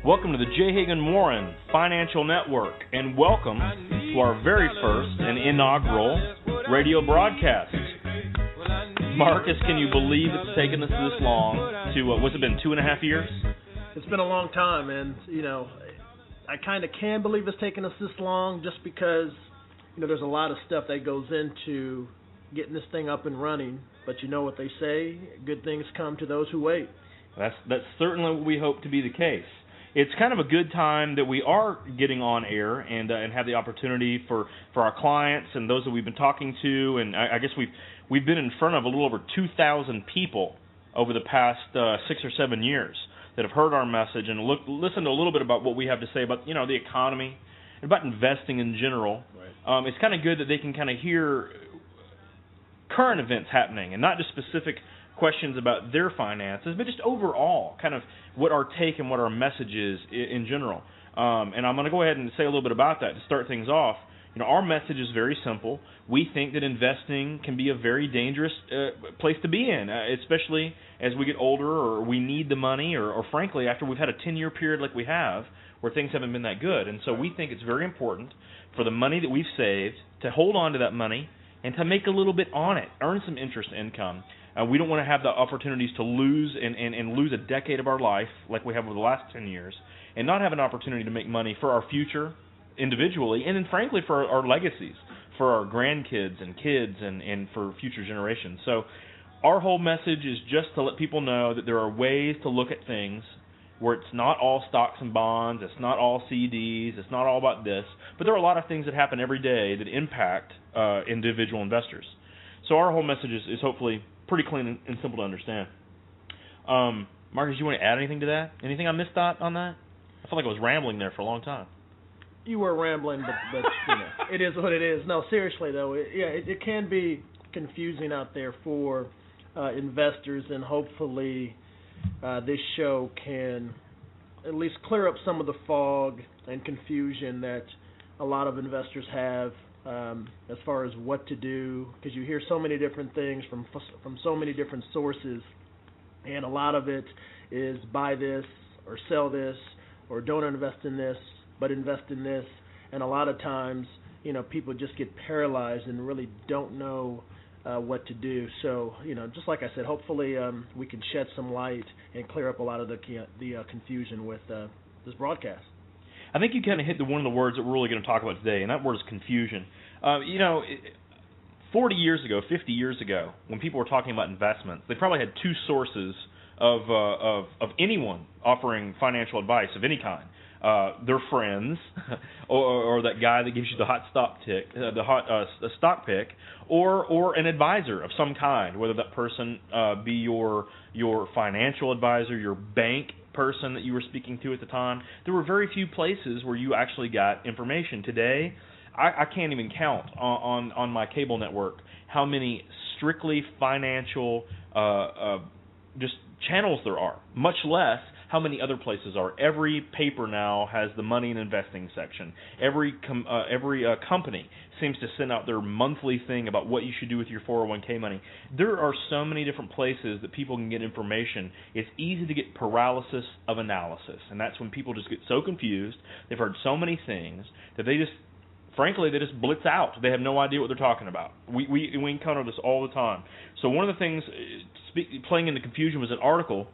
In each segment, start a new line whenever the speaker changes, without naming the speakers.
Welcome to the J. Hagan Warren Financial Network, and welcome to our very first and inaugural radio broadcast. Marcus, can you believe it's taken us this long to, what's it been, 2.5 years?
It's been a long time, and, I kind of can believe it's taken us this long just because, there's a lot of stuff that goes into getting this thing up and running, but you know what they say, good things come to those who wait.
That's certainly what we hope to be the case. It's kind of a good time that we are getting on air and have the opportunity for our clients and those that we've been talking to, and I guess we've been in front of a little over 2,000 people over the past 6 or 7 years that have heard our message and listened a little bit about what we have to say about the economy and about investing in general. Right. It's kind of good that they can kind of hear current events happening and not just specific questions about their finances, but just overall kind of what our take and what our message is in general. And I'm going to go ahead and say a little bit about that to start things off. Our message is very simple. We think that investing can be a very dangerous place to be in, especially as we get older or we need the money or frankly, after we've had a 10-year period like we have where things haven't been that good. And so we think it's very important for the money that we've saved to hold on to that money and to make a little bit on it, earn some interest income. We don't want to have the opportunities to lose and lose a decade of our life like we have over the last 10 years and not have an opportunity to make money for our future individually and then frankly for our legacies, for our grandkids and kids and for future generations. So our whole message is just to let people know that there are ways to look at things where it's not all stocks and bonds, it's not all CDs, it's not all about this, but there are a lot of things that happen every day that impact individual investors. So our whole message is hopefully pretty clean and simple to understand. Marcus, you want to add anything to that? Anything I missed out on that? I feel like I was rambling there for a long time.
You were rambling, but it is what it is. No, seriously though, it can be confusing out there for investors, and hopefully this show can at least clear up some of the fog and confusion that a lot of investors have as far as what to do, because you hear so many different things from so many different sources, and a lot of it is buy this or sell this or don't invest in this but invest in this, and a lot of times people just get paralyzed and really don't know what to do. So just like I said, hopefully we can shed some light and clear up a lot of the confusion with this broadcast.
I think you kind of hit one of the words that we're really going to talk about today, and that word is confusion. 40 years ago, 50 years ago, when people were talking about investments, they probably had two sources of anyone offering financial advice of any kind. Their friends, or that guy that gives you the hot stock pick, the stock pick, or an advisor of some kind, whether that person be your financial advisor, your bank person that you were speaking to at the time. There were very few places where you actually got information. Today, I can't even count on my cable network how many strictly financial just channels there are, much less how many other places are. Every paper now has the money and investing section. Every company seems to send out their monthly thing about what you should do with your 401k money. There are so many different places that people can get information. It's easy to get paralysis of analysis, and that's when people just get so confused. They've heard so many things that they just blitz out. They have no idea what they're talking about. We encounter this all the time. So one of the things playing into confusion was an article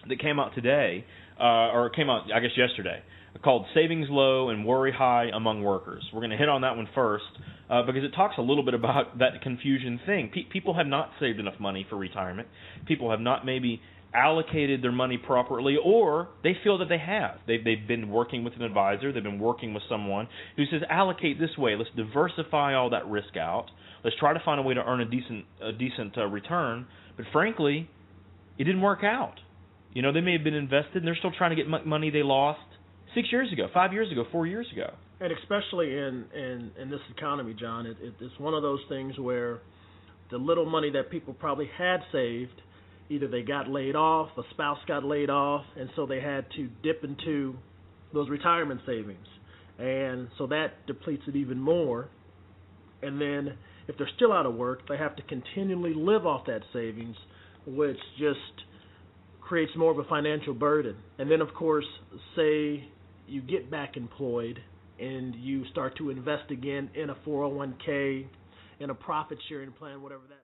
that came out today, or came out, I guess, yesterday, called Savings Low and Worry High Among Workers. We're going to hit on that one first because it talks a little bit about that confusion thing. People have not saved enough money for retirement. People have not maybe allocated their money properly, or they feel that they have. They've been working with an advisor. They've been working with someone who says, allocate this way. Let's diversify all that risk out. Let's try to find a way to earn a decent return. But frankly, it didn't work out. They may have been invested, and they're still trying to get money they lost 6 years ago, 5 years ago, 4 years ago.
And especially in this economy, John, it's one of those things where the little money that people probably had saved, either they got laid off, a spouse got laid off, and so they had to dip into those retirement savings. And so that depletes it even more. And then if they're still out of work, they have to continually live off that savings, which just creates more of a financial burden. And then, of course, say you get back employed and you start to invest again in a 401k, in a profit sharing plan, whatever that